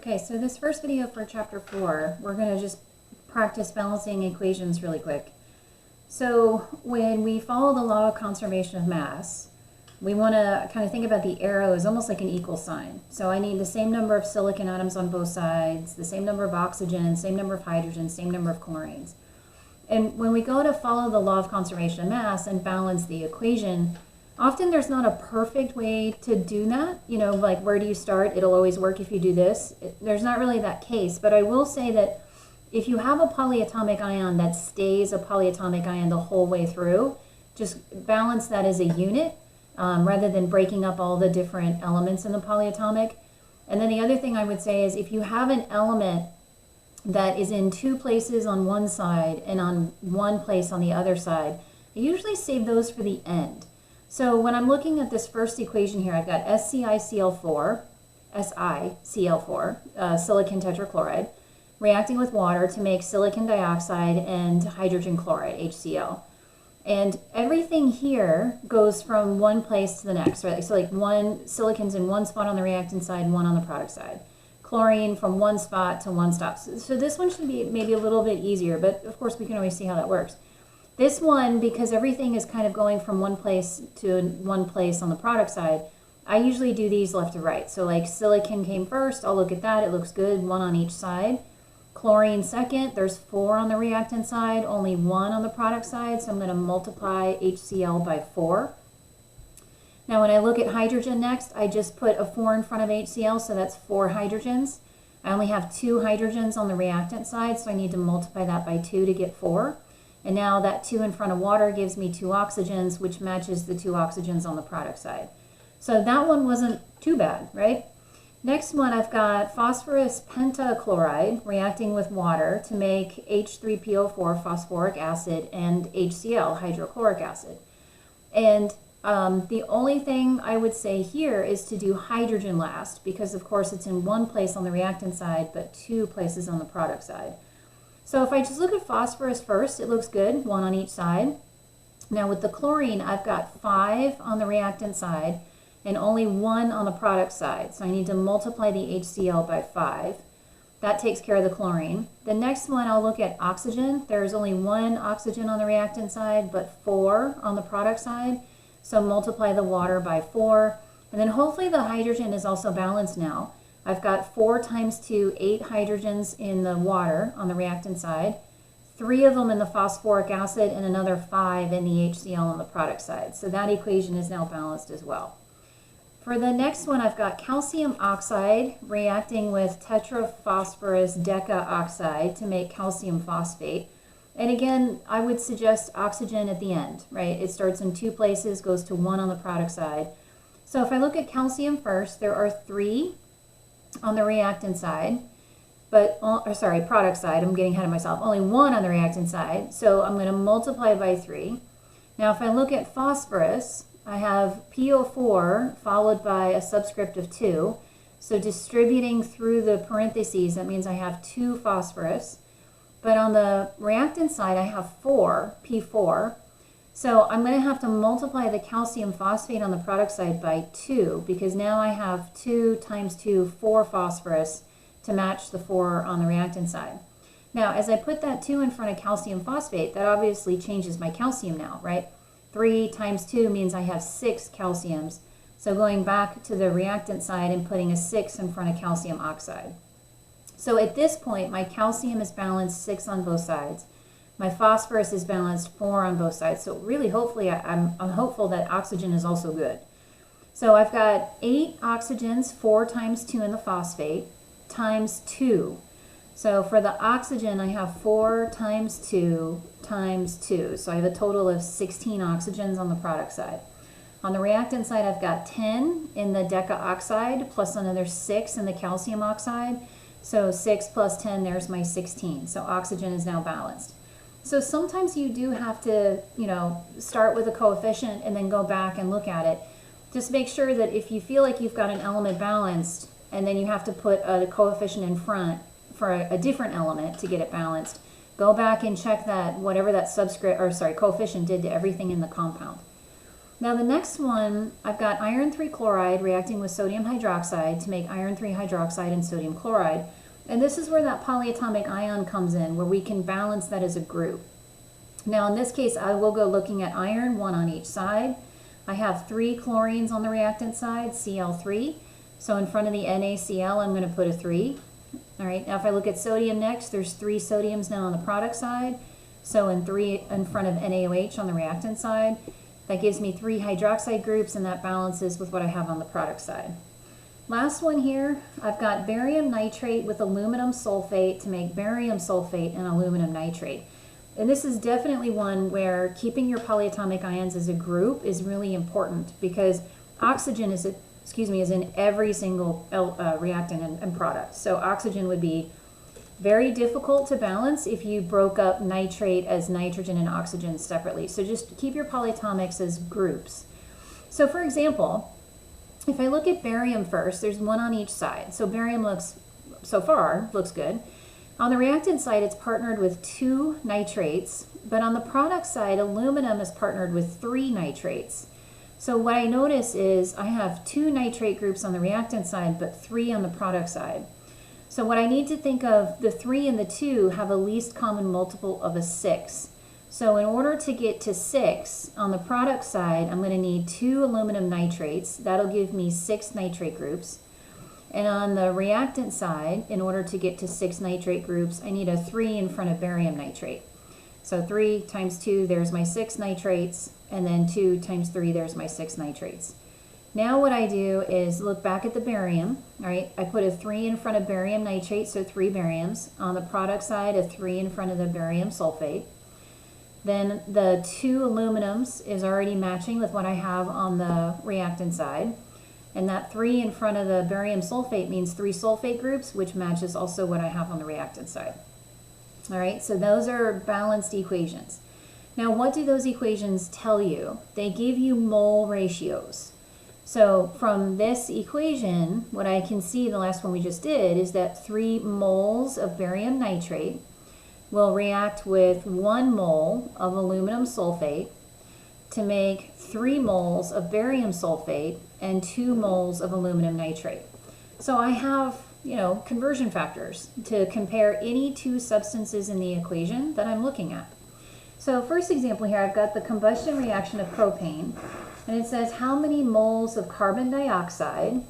Okay, so this first video for chapter 4, we're going to just practice balancing equations really quick. So when we follow the law of conservation of mass, we want to kind of think about the arrow as almost like an equal sign. So I need the same number of silicon atoms on both sides, the same number of oxygen, same number of hydrogen, same number of chlorines. And when we go to follow the law of conservation of mass and balance the equation, often there's not a perfect way to do that. You know, like where do you start? It'll always work if you do this. There's not really that case, but I will say that if you have a polyatomic ion that stays a polyatomic ion the whole way through, just balance that as a unit rather than breaking up all the different elements in the polyatomic. And then the other thing I would say is if you have an element that is in two places on one side and on one place on the other side, I usually save those for the end. So when I'm looking at this first equation here, I've got SiCl4, silicon tetrachloride, reacting with water to make silicon dioxide and hydrogen chloride, HCl. And everything here goes from one place to the next, right? So like silicon's in one spot on the reactant side, one on the product side. Chlorine from one spot to one stop. So this one should be maybe a little bit easier, but of course we can always see how that works. This one, because everything is kind of going from one place to one place on the product side, I usually do these left to right. So like silicon came first, I'll look at that, it looks good, one on each side. Chlorine second, there's 4 on the reactant side, only 1 on the product side, so I'm going to multiply HCl by 4. Now when I look at hydrogen next, I just put a 4 in front of HCl, so that's 4 hydrogens. I only have 2 hydrogens on the reactant side, so I need to multiply that by 2 to get 4. And now that 2 in front of water gives me 2 oxygens, which matches the 2 oxygens on the product side. So that one wasn't too bad, right? Next one, I've got phosphorus pentachloride reacting with water to make H3PO4 phosphoric acid and HCl, hydrochloric acid. And the only thing I would say here is to do hydrogen last, because of course it's in one place on the reactant side, but 2 places on the product side. So if I just look at phosphorus first, it looks good, 1 on each side. Now with the chlorine, I've got 5 on the reactant side and only 1 on the product side. So I need to multiply the HCl by 5. That takes care of the chlorine. The next one, I'll look at oxygen. There's only 1 oxygen on the reactant side, but 4 on the product side. So multiply the water by 4. And then hopefully the hydrogen is also balanced now. I've got 4 times 2, 8 hydrogens in the water on the reactant side, 3 of them in the phosphoric acid, and another 5 in the HCl on the product side. So that equation is now balanced as well. For the next one, I've got calcium oxide reacting with Tetraphosphorus Deca oxide to make calcium phosphate. And again, I would suggest oxygen at the end, right? It starts in 2 places, goes to 1 on the product side. So if I look at calcium first, there are 3 on the reactant side, but, product side, I'm getting ahead of myself, only 1 on the reactant side, so I'm going to multiply by 3. Now if I look at phosphorus, I have PO4 followed by a subscript of 2, so distributing through the parentheses, that means I have 2 phosphorus, but on the reactant side I have 4, P4, so I'm going to have to multiply the calcium phosphate on the product side by 2 because now I have 2 times 2, 4 phosphorus to match the 4 on the reactant side. Now, as I put that 2 in front of calcium phosphate, that obviously changes my calcium now, right? 3 times 2 means I have 6 calciums. So going back to the reactant side and putting a 6 in front of calcium oxide. So at this point, my calcium is balanced 6 on both sides. My phosphorus is balanced 4 on both sides. So really, hopefully, I'm hopeful that oxygen is also good. So I've got 8 oxygens, 4 times 2 in the phosphate, times 2. So for the oxygen, I have 4 times 2 times 2. So I have a total of 16 oxygens on the product side. On the reactant side, I've got 10 in the Deca oxide, plus another 6 in the calcium oxide. So 6 plus 10, there's my 16. So oxygen is now balanced. So sometimes you do have to, start with a coefficient and then go back and look at it. Just make sure that if you feel like you've got an element balanced and then you have to put a coefficient in front for a different element to get it balanced, go back and check that whatever that coefficient did to everything in the compound. Now the next one, I've got iron 3 chloride reacting with sodium hydroxide to make iron 3 hydroxide and sodium chloride. And this is where that polyatomic ion comes in, where we can balance that as a group. Now in this case, I will go looking at iron, 1 on each side. I have 3 chlorines on the reactant side, Cl3. So in front of the NaCl, I'm going to put a 3. All right, now if I look at sodium next, there's 3 sodiums now on the product side. So in front of NaOH on the reactant side. That gives me 3 hydroxide groups, and that balances with what I have on the product side. Last one here, I've got barium nitrate with aluminum sulfate to make barium sulfate and aluminum nitrate. And this is definitely one where keeping your polyatomic ions as a group is really important, because oxygen is in every single reactant and product. So oxygen would be very difficult to balance if you broke up nitrate as nitrogen and oxygen separately. So just keep your polyatomics as groups. So for example, if I look at barium first, there's 1 on each side. So barium so far looks good. On the reactant side, it's partnered with 2 nitrates, but on the product side, aluminum is partnered with 3 nitrates. So what I notice is I have 2 nitrate groups on the reactant side, but 3 on the product side. So what I need to think of, the 3 and the 2 have a least common multiple of a 6. So in order to get to 6, on the product side, I'm going to need 2 aluminum nitrates. That'll give me 6 nitrate groups. And on the reactant side, in order to get to 6 nitrate groups, I need a 3 in front of barium nitrate. So 3 times 2, there's my 6 nitrates, and then 2 times 3, there's my 6 nitrates. Now what I do is look back at the barium. All right, I put a 3 in front of barium nitrate, so 3 bariums. On the product side, a 3 in front of the barium sulfate. Then the 2 aluminums is already matching with what I have on the reactant side. And that 3 in front of the barium sulfate means 3 sulfate groups, which matches also what I have on the reactant side. All right, so those are balanced equations. Now what do those equations tell you? They give you mole ratios. So from this equation, what I can see, the last one we just did, is that 3 moles of barium nitrate will react with 1 mole of aluminum sulfate to make 3 moles of barium sulfate and 2 moles of aluminum nitrate. So I have, conversion factors to compare any 2 substances in the equation that I'm looking at. So first example here, I've got the combustion reaction of propane. And it says how many moles of carbon dioxide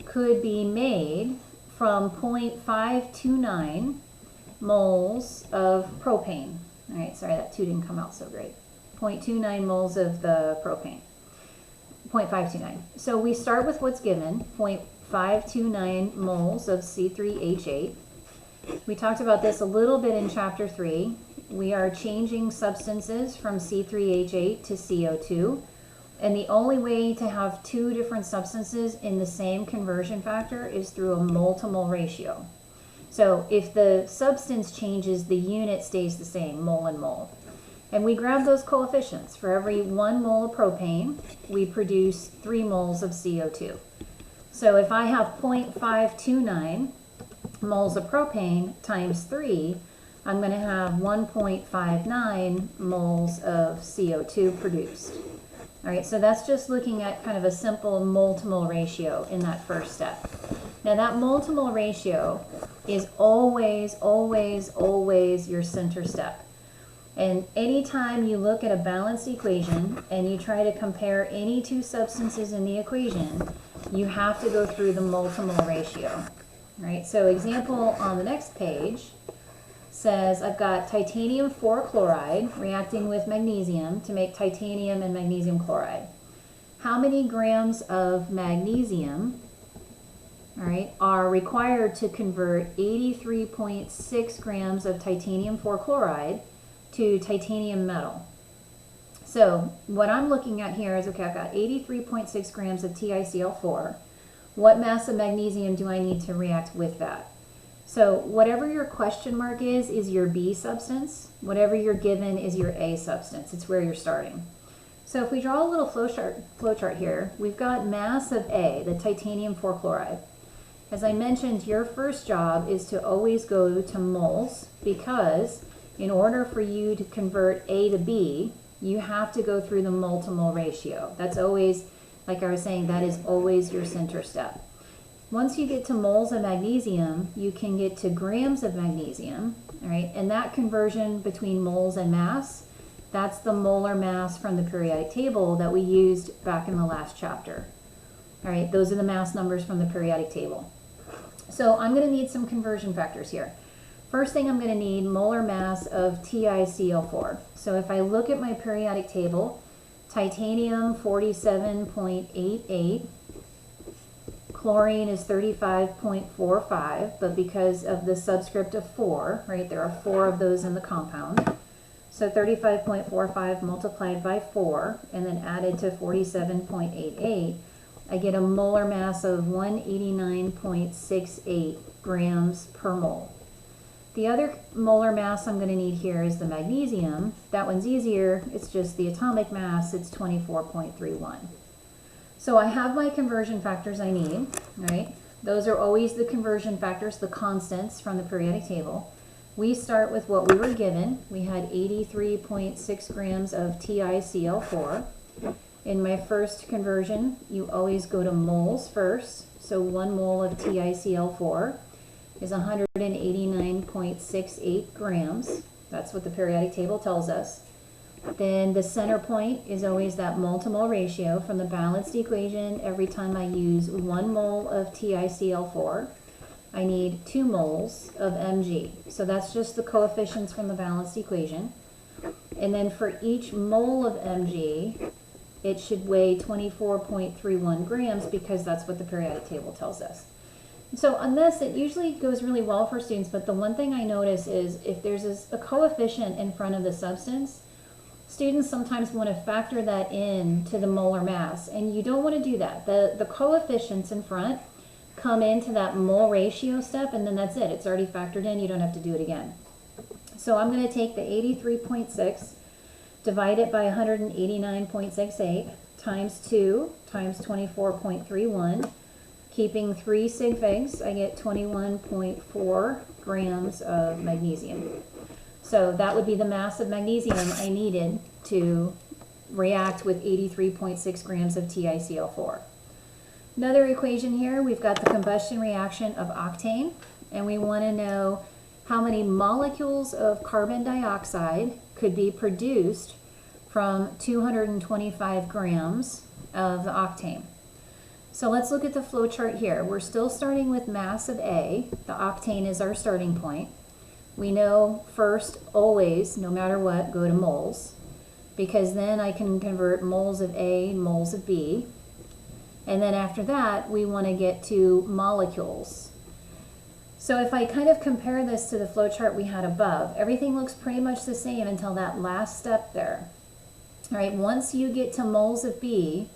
could be made from 0.529 moles of propane. All right, sorry, that 2 didn't come out so great. 0.29 moles of the propane. 0.529. So we start with what's given, 0.529 moles of C3H8. We talked about this a little bit in Chapter 3. We are changing substances from C3H8 to CO2. And the only way to have 2 different substances in the same conversion factor is through a mole-to-mole ratio. So if the substance changes, the unit stays the same, mole and mole. And we grab those coefficients. For every 1 mole of propane, we produce 3 moles of CO2. So if I have 0.529 moles of propane times 3, I'm going to have 1.59 moles of CO2 produced. All right, so that's just looking at kind of a simple mole-to-mole ratio in that first step. Now that mole-to-mole ratio is always, always, always your center step. And anytime you look at a balanced equation and you try to compare any 2 substances in the equation, you have to go through the mole-to-mole ratio. All right, so example on the next page says I've got titanium 4 chloride reacting with magnesium to make titanium and magnesium chloride. How many grams of magnesium, all right, are required to convert 83.6 grams of titanium 4 chloride to titanium metal? So what I'm looking at here is, okay, I've got 83.6 grams of TiCl4. What mass of magnesium do I need to react with that? So whatever your question mark is your B substance. Whatever you're given is your A substance. It's where you're starting. So if we draw a little flowchart here, we've got mass of A, the titanium 4 chloride. As I mentioned, your first job is to always go to moles, because in order for you to convert A to B, you have to go through the mole to mole ratio. That's always, like I was saying, that is always your center step. Once you get to moles of magnesium, you can get to grams of magnesium, all right? And that conversion between moles and mass, that's the molar mass from the periodic table that we used back in the last chapter. All right, those are the mass numbers from the periodic table. So I'm going to need some conversion factors here. First thing I'm going to need molar mass of TiCl4. So if I look at my periodic table, titanium 47.88, chlorine is 35.45, but because of the subscript of 4, right, there are 4 of those in the compound. So 35.45 multiplied by 4 and then added to 47.88, I get a molar mass of 189.68 grams per mole. The other molar mass I'm going to need here is the magnesium. That one's easier. It's just the atomic mass. It's 24.31. So I have my conversion factors I need, right? Those are always the conversion factors, the constants from the periodic table. We start with what we were given. We had 83.6 grams of TiCl4. In my first conversion, you always go to moles first. So 1 mole of TiCl4 is 189.68 grams. That's what the periodic table tells us. Then the center point is always that mole to mole ratio from the balanced equation. Every time I use 1 mole of TiCl4, I need 2 moles of Mg. So that's just the coefficients from the balanced equation. And then for each mole of Mg, it should weigh 24.31 grams because that's what the periodic table tells us. So on this, it usually goes really well for students, but the one thing I notice is if there's a coefficient in front of the substance, students sometimes want to factor that in to the molar mass, and you don't want to do that. The coefficients in front come into that mole ratio step, and then that's it. It's already factored in. You don't have to do it again. So I'm going to take the 83.6, divide it by 189.68, times 2, times 24.31, keeping 3 sig figs, I get 21.4 grams of magnesium. So that would be the mass of magnesium I needed to react with 83.6 grams of TiCl4. Another equation here, we've got the combustion reaction of octane, and we want to know how many molecules of carbon dioxide could be produced from 225 grams of the octane. So let's look at the flow chart here. We're still starting with mass of A. The octane is our starting point. We know first, always, no matter what, go to moles, because then I can convert moles of A, moles of B. And then after that, we want to get to molecules. So if I kind of compare this to the flow chart we had above, everything looks pretty much the same until that last step there. All right, once you get to moles of B,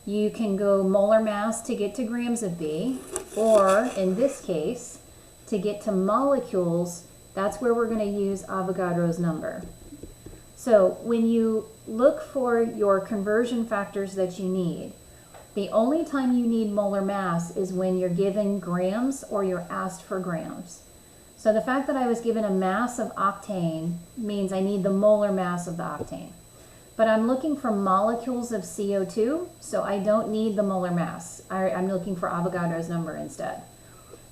you can go molar mass to get to grams of B, or in this case, to get to molecules, that's where we're going to use Avogadro's number. So when you look for your conversion factors that you need, the only time you need molar mass is when you're given grams or you're asked for grams. So the fact that I was given a mass of octane means I need the molar mass of the octane. But I'm looking for molecules of CO2, so I don't need the molar mass. I'm looking for Avogadro's number instead.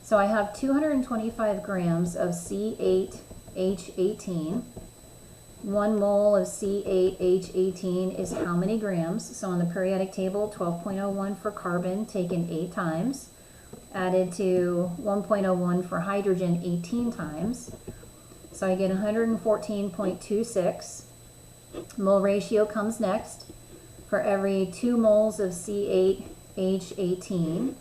So I have 225 grams of C8H18. 1 mole of C8H18 is how many grams? So on the periodic table, 12.01 for carbon taken 8 times, added to 1.01 for hydrogen 18 times. So I get 114.26. Mole ratio comes next. For every 2 moles of C8H18,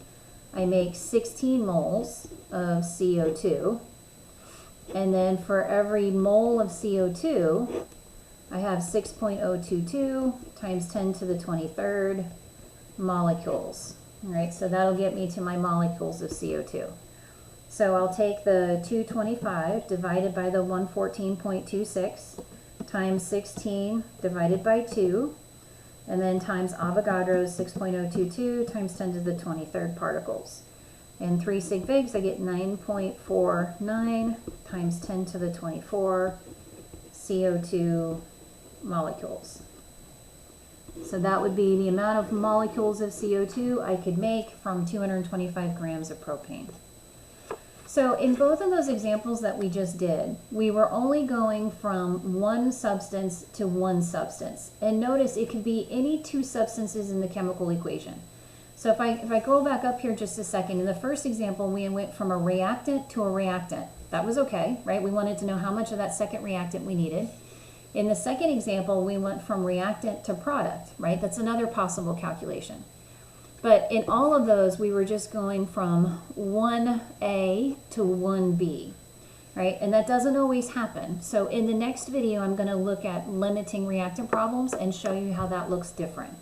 I make 16 moles of CO2. And then for every mole of CO2, I have 6.022 times 10 to the 23rd molecules. All right, so that'll get me to my molecules of CO2. So I'll take the 225 divided by the 114.26 times 16 divided by 2, and then times Avogadro's 6.022 times 10 to the 23rd particles. And 3 sig figs, I get 9.49 times 10 to the 24 CO2 molecules. So that would be the amount of molecules of CO2 I could make from 225 grams of propane. So in both of those examples that we just did, we were only going from one substance to one substance. And notice it could be any two substances in the chemical equation. So if I go back up here just a second, in the first example, we went from a reactant to a reactant. That was okay, right? We wanted to know how much of that second reactant we needed. In the second example, we went from reactant to product, right? That's another possible calculation. But in all of those, we were just going from 1A to 1B, right? And that doesn't always happen. So in the next video, I'm going to look at limiting reactant problems and show you how that looks different.